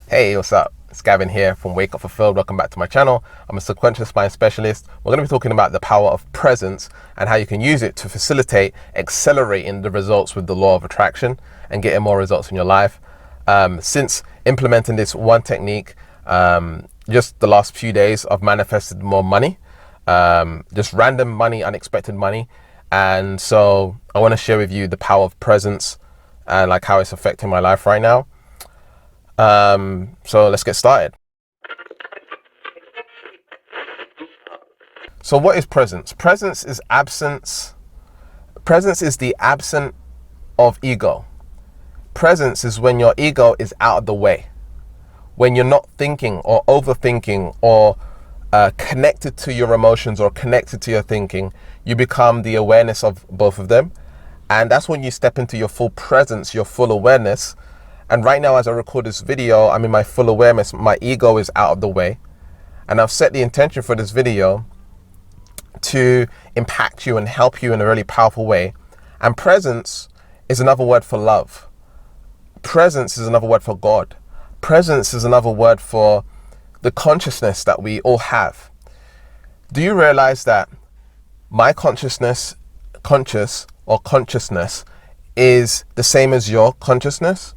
Hey, what's up? It's Gavin here from Wake Up Fulfilled. Welcome back to my channel. I'm a sequential spine specialist. We're going to be talking about the power of presence and how you can use it to facilitate accelerating the results with the law of attraction and getting more results in your life. Since implementing this one technique, just the last few days, I've manifested more money, just random money, unexpected money. And so I want to share with you the power of presence and like how it's affecting my life right now. So let's get started. So what is presence? Presence is absence. Presence is the absence of ego. Presence is when your ego is out of the way. When you're not thinking or overthinking or connected to your emotions or connected to your thinking, you become the awareness of both of them. And that's when you step into your full presence, your full awareness. And right now, as I record this video, I'm in my full awareness. My ego is out of the way. And I've set the intention for this video to impact you and help you in a really powerful way. And presence is another word for love. Presence is another word for God. Presence is another word for the consciousness that we all have. Do you realize that my consciousness is the same as your consciousness?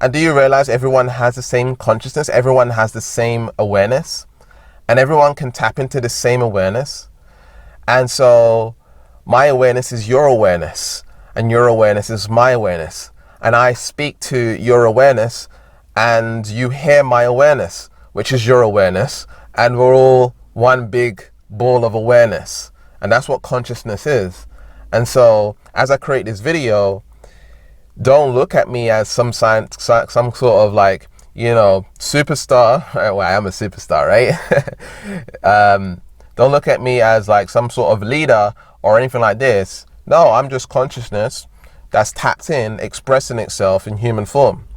And do you realize everyone has the same consciousness? Everyone has the same awareness, and everyone can tap into the same awareness. And so my awareness is your awareness, and your awareness is my awareness. And I speak to your awareness, and you hear my awareness, which is your awareness. And we're all one big ball of awareness. And that's what consciousness is. And so as I create this video, don't look at me as some sort of like, superstar. Well, I am a superstar, right? Don't look at me as like some sort of leader or anything like this. No, I'm just consciousness that's tapped in, expressing itself in human form.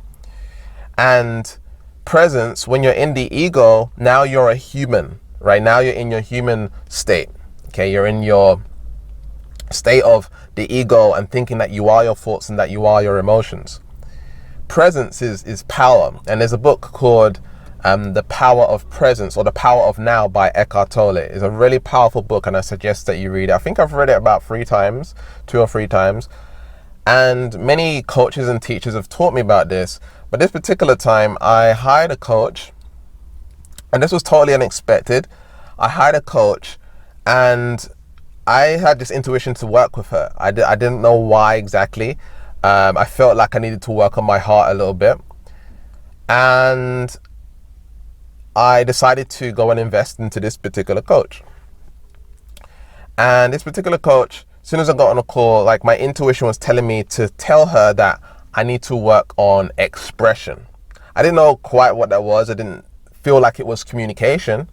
And presence, when you're in the ego, now you're a human, right? Now you're in your human state. Okay, you're in your state of the ego and thinking that you are your thoughts and that you are your emotions. Presence is power. And there's a book called The Power of Presence, or The Power of Now by Eckhart Tolle. It's a really powerful book, and I suggest that you read it. I think I've read it about 2 or 3 times. And many coaches and teachers have taught me about this. But this particular time, I hired a coach, and this was totally unexpected. I hired a coach, and I had this intuition to work with her. I didn't know why exactly. I felt like I needed to work on my heart a little bit. And I decided to go and invest into this particular coach. And this particular coach, as soon as I got on a call, like my intuition was telling me to tell her that I need to work on expression. I didn't know quite what that was. I didn't feel like it was communication.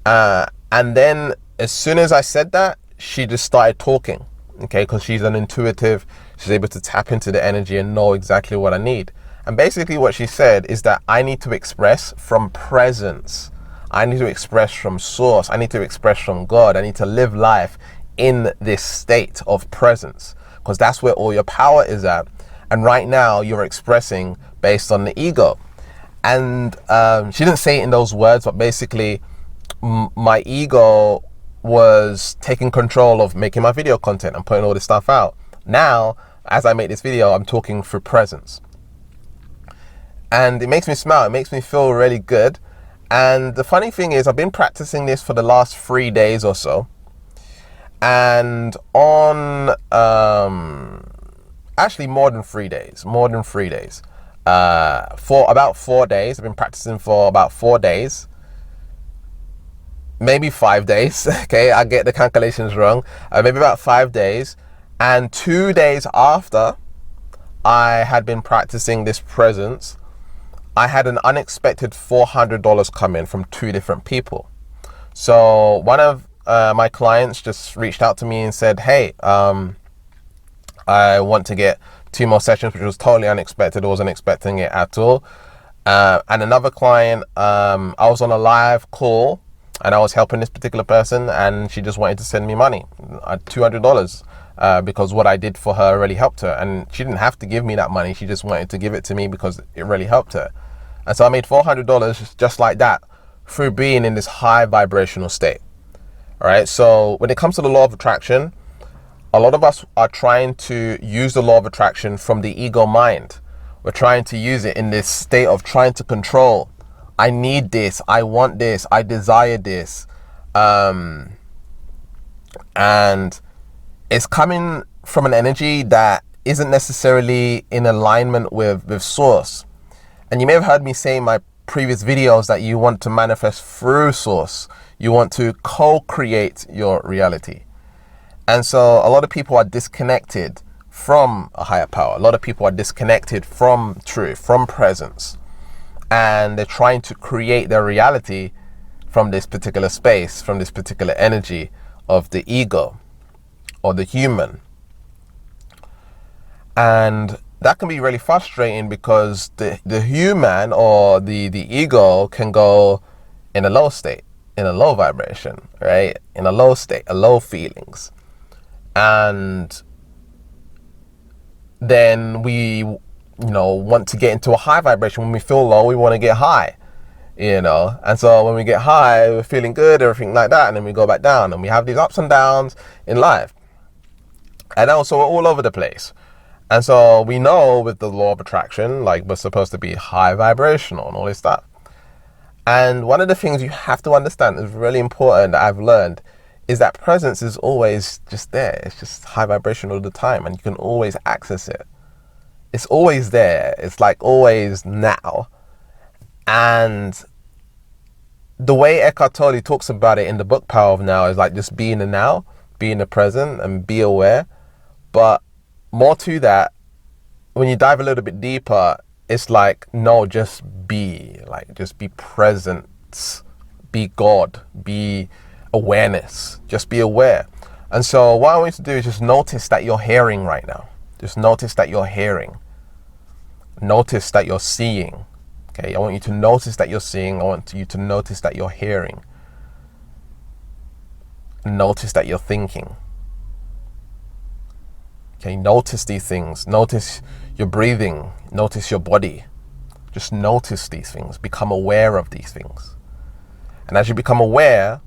And then as soon as I said that, she just started talking, okay? Because she's an intuitive, she's able to tap into the energy and know exactly what I need. And basically what she said is that I need to express from presence. I need to express from source. I need to express from God. I need to live life in this state of presence, because that's where all your power is at. And right now you're expressing based on the ego. And she didn't say it in those words, but basically my ego was taking control of making my video content and putting all this stuff out. Now, as I make this video, I'm talking through presence. And it makes me smile. It makes me feel really good. And the funny thing is, I've been practicing this for the last 3 days or so. And on, actually more than 3 days. For about 4 days. I've been practicing for about 4 days. Maybe 5 days, okay, I get the calculations wrong, maybe about 5 days. And 2 days after I had been practicing this presence, I had an unexpected $400 come in from 2 different people. So one of my clients just reached out to me and said, hey, I want to get 2 more sessions, which was totally unexpected. I wasn't expecting it at all. And another client, I was on a live call and I was helping this particular person, and she just wanted to send me money, $200, because what I did for her really helped her. And she didn't have to give me that money. She just wanted to give it to me because it really helped her. And so I made $400 just like that through being in this high vibrational state. All right. So when it comes to the law of attraction, a lot of us are trying to use the law of attraction from the ego mind. We're trying to use it in this state of trying to control. I need this. I want this. I desire this. And it's coming from an energy that isn't necessarily in alignment with source. And you may have heard me say in my previous videos that you want to manifest through source. You want to co-create your reality. And so a lot of people are disconnected from a higher power. A lot of people are disconnected from truth, from presence. And they're trying to create their reality from this particular space, from this particular energy of the ego or the human. And that can be really frustrating because the human or the ego can go in a low state, in a low vibration, right? In a low state, a low feelings. And then we, want to get into a high vibration. When we feel low, we want to get high, And so when we get high, we're feeling good, everything like that. And then we go back down and we have these ups and downs in life. And also we're all over the place. And so we know with the law of attraction, like we're supposed to be high vibrational and all this stuff. And one of the things you have to understand is really important that I've learned is that presence is always just there. It's just high vibration all the time and you can always access it. It's always there. It's like always now. And the way Eckhart Tolle talks about it in the book Power of Now is like just be in the now, be in the present and be aware. But more to that, when you dive a little bit deeper, it's like, no, just be present, be God, be awareness, just be aware. And so what I want you to do is just notice that you're hearing right now. Just notice that you're hearing. Notice that you're seeing. Okay, I want you to notice that you're seeing. I want you to notice that you're hearing. Notice that you're thinking. Okay, notice these things. Notice your breathing. Notice your body. Just notice these things. Become aware of these things. And as you become aware,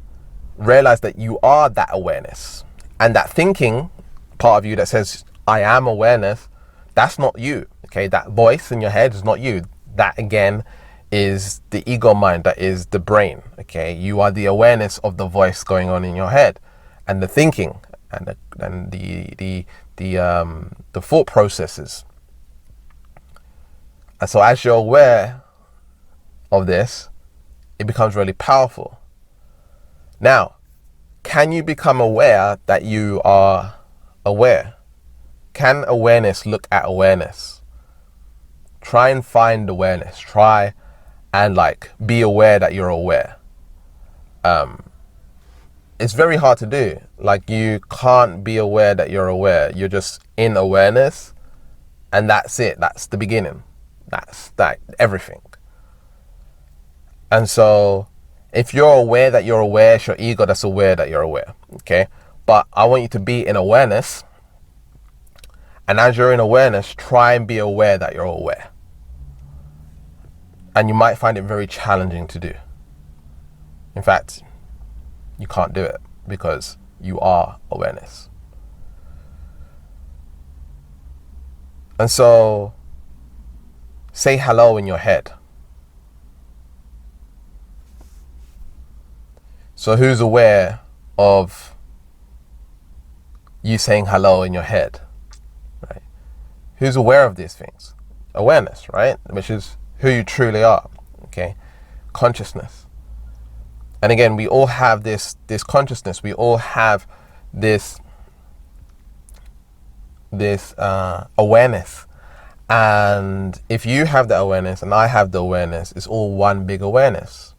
realize that you are that awareness. And that thinking part of you that says, I am awareness, that's not you. Okay, that voice in your head is not you. That again is the ego mind, that is the brain. Okay, you are the awareness of the voice going on in your head and the thinking and the thought processes. And so as you're aware of this, it becomes really powerful. Now, can you become aware that you are aware? Can awareness look at awareness? Try and find awareness. Try and be aware that you're aware. It's very hard to do. You can't be aware that you're aware. You're just in awareness and that's it. That's the beginning. That's everything. And so if you're aware that you're aware, it's your ego that's aware that you're aware. Okay. But I want you to be in awareness. And as you're in awareness, try and be aware that you're aware. And you might find it very challenging to do. In fact, you can't do it because you are awareness. And so, say hello in your head. So who's aware of you saying hello in your head? Right? Who's aware of these things? Awareness, right? Which is who you truly are. Okay? Consciousness. And again, we all have this consciousness. We all have this awareness. And if you have the awareness and I have the awareness, it's all one big awareness.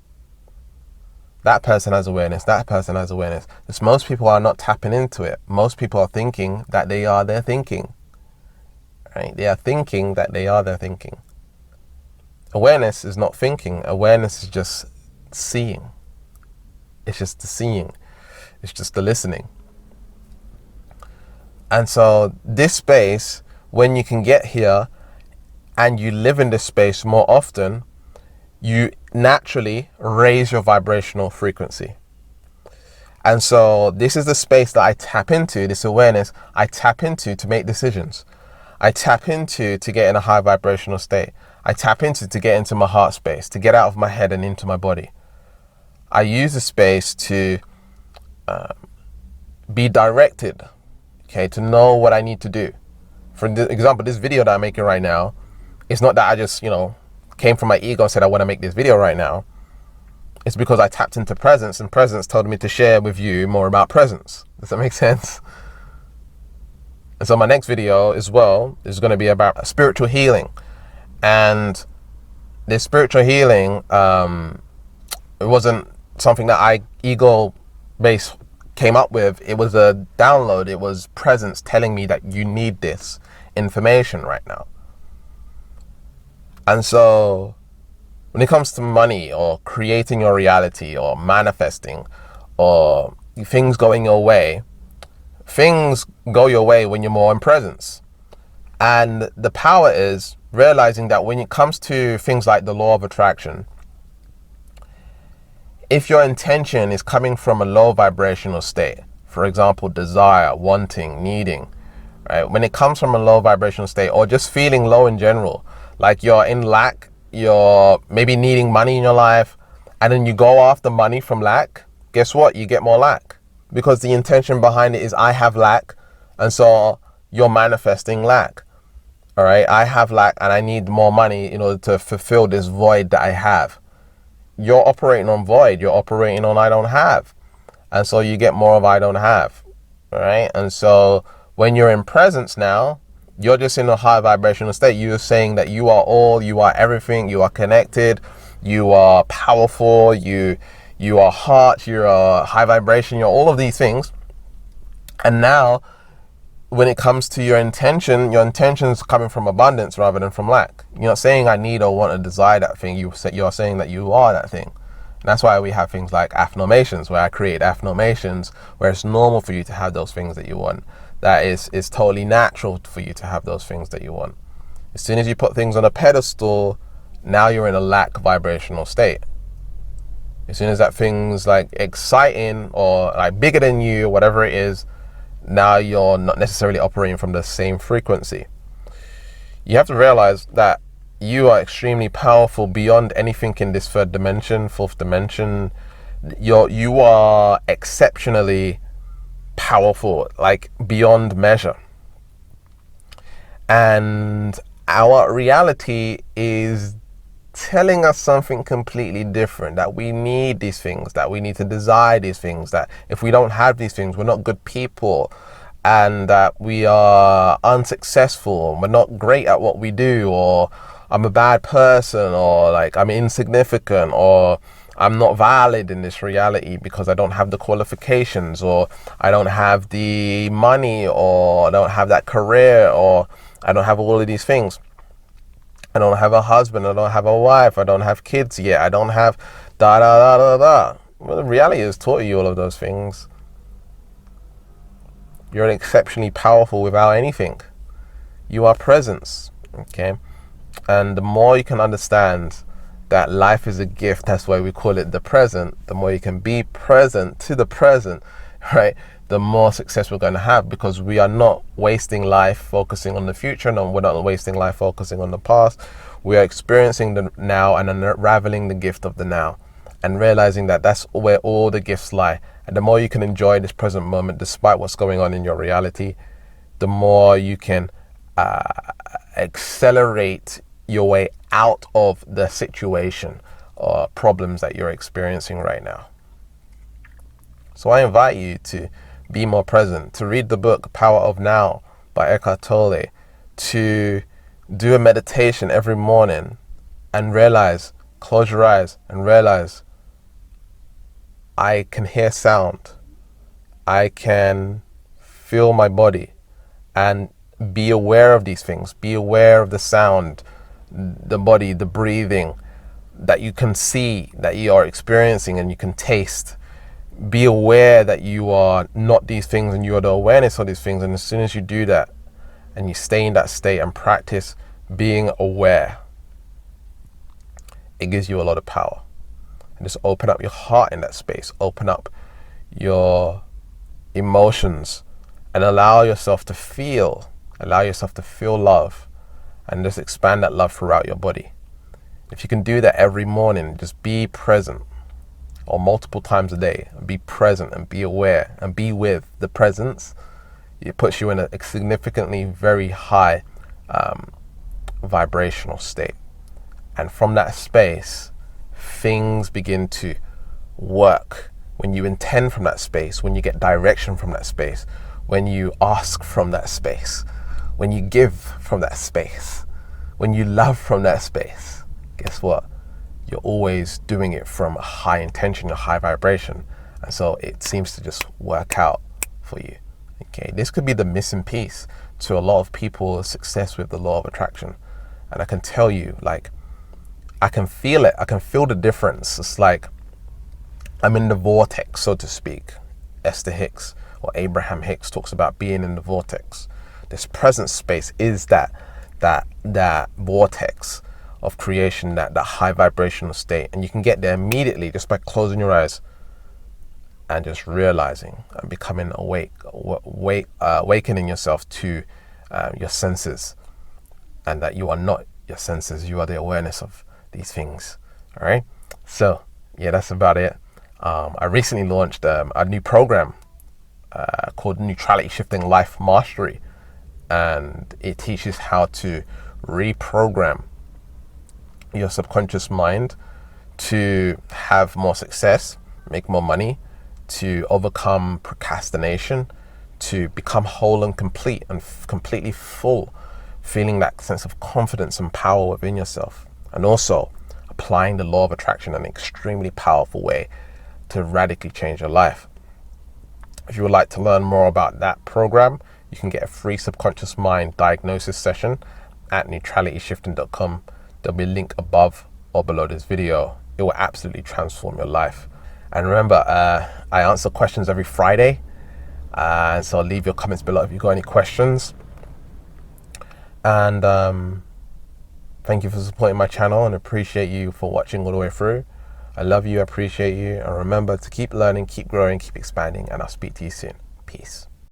That person has awareness. That person has awareness. Because most people are not tapping into it. Most people are thinking that they are their thinking. Right? They are thinking that they are their thinking. Awareness is not thinking. Awareness is just seeing. It's just the seeing. It's just the listening. And so this space, when you can get here and you live in this space more often, you naturally raise your vibrational frequency. And so this is the space that I tap into, this awareness I tap into to make decisions. I tap into to get in a high vibrational state. I tap into to get into my heart space, to get out of my head and into my body. I use the space to be directed, okay, to know what I need to do. For example, this video that I'm making right now, it's not that I just, came from my ego and said I want to make this video right now. It's because I tapped into presence, and presence told me to share with you more about presence. Does that make sense? And so my next video as well is going to be about spiritual healing. And this spiritual healing, it wasn't something that I ego-based came up with. It was a download. It was presence telling me that you need this information right now. And so when it comes to money or creating your reality or manifesting or things going your way, things go your way when you're more in presence. And the power is realizing that when it comes to things like the law of attraction, if your intention is coming from a low vibrational state, for example, desire, wanting, needing, right? When it comes from a low vibrational state or just feeling low in general, like you're in lack, you're maybe needing money in your life, and then you go after money from lack, guess what? You get more lack. Because the intention behind it is I have lack, and so you're manifesting lack. All right, I have lack and I need more money in order to fulfill this void that I have. You're operating on void, you're operating on I don't have. And so you get more of I don't have. All right, and so when you're in presence now, you're just in a high vibrational state. You're saying that you are all, you are everything, you are connected, you are powerful, you are heart, you're a high vibration, you're all of these things. And now, when it comes to your intention is coming from abundance rather than from lack. You're not saying I need or want to desire that thing. You're saying that you are that thing. And that's why we have things like affirmations, where I create affirmations where it's normal for you to have those things that you want. That is totally natural for you to have those things that you want. As soon as you put things on a pedestal, now you're in a lack vibrational state. As soon as that thing's like exciting or like bigger than you, whatever it is, now you're not necessarily operating from the same frequency. You have to realize that you are extremely powerful beyond anything in this third dimension, fourth dimension. You are exceptionally powerful, like beyond measure. And our reality is telling us something completely different, that we need these things, that we need to desire these things, that if we don't have these things, we're not good people, and that we are unsuccessful, we're not great at what we do, or I'm a bad person, or like I'm insignificant, or I'm not valid in this reality because I don't have the qualifications, or I don't have the money, or I don't have that career, or I don't have all of these things. I don't have a husband, I don't have a wife, I don't have kids yet, I don't have da da da da da. Well, the reality has taught you all of those things. You're exceptionally powerful without anything. You are presence, okay? And the more you can understand that life is a gift, that's why we call it the present, the more you can be present to the present, right? The more success we're going to have, because we are not wasting life focusing on the future, and we're not wasting life focusing on the past. We are experiencing the now and unraveling the gift of the now, and realizing that that's where all the gifts lie. And the more you can enjoy this present moment despite what's going on in your reality, the more you can accelerate your way out of the situation or problems that you're experiencing right now. So I invite you to be more present, to read the book Power of Now by Eckhart Tolle, to do a meditation every morning and realize, close your eyes and realize, I can hear sound, I can feel my body, and be aware of these things. Be aware of the sound, the body, the breathing that you can see, that you are experiencing and you can taste. Be aware that you are not these things and you are the awareness of these things. And as soon as you do that and you stay in that state and practice being aware, it gives you a lot of power. And just open up your heart in that space. Open up your emotions and allow yourself to feel love, and just expand that love throughout your body. If you can do that every morning, just be present, or multiple times a day, be present and be aware and be with the presence. It puts you in a significantly very high vibrational state. And from that space, things begin to work. When you intend from that space, when you get direction from that space, when you ask from that space, when you give from that space, when you love from that space, guess what? You're always doing it from a high intention, a high vibration. And so it seems to just work out for you. Okay, this could be the missing piece to a lot of people's success with the law of attraction. And I can tell you, like, I can feel it. I can feel the difference. It's like I'm in the vortex, so to speak. Esther Hicks or Abraham Hicks talks about being in the vortex. This present space is that vortex of creation, that high vibrational state. And you can get there immediately just by closing your eyes and just realizing and becoming awakening yourself to your senses, and that you are not your senses, you are the awareness of these things. All right. So yeah, that's about it. I recently launched a new program called Neutrality Shifting Life Mastery, and it teaches how to reprogram your subconscious mind to have more success, make more money, to overcome procrastination, to become whole and complete and completely full, feeling that sense of confidence and power within yourself, and also applying the law of attraction in an extremely powerful way to radically change your life. If you would like to learn more about that program, you can get a free subconscious mind diagnosis session at neutralityshifting.com. There'll be a link above or below this video. It will absolutely transform your life. And remember, I answer questions every Friday. So leave your comments below if you've got any questions. And thank you for supporting my channel, and appreciate you for watching all the way through. I love you, I appreciate you. And remember to keep learning, keep growing, keep expanding, and I'll speak to you soon. Peace.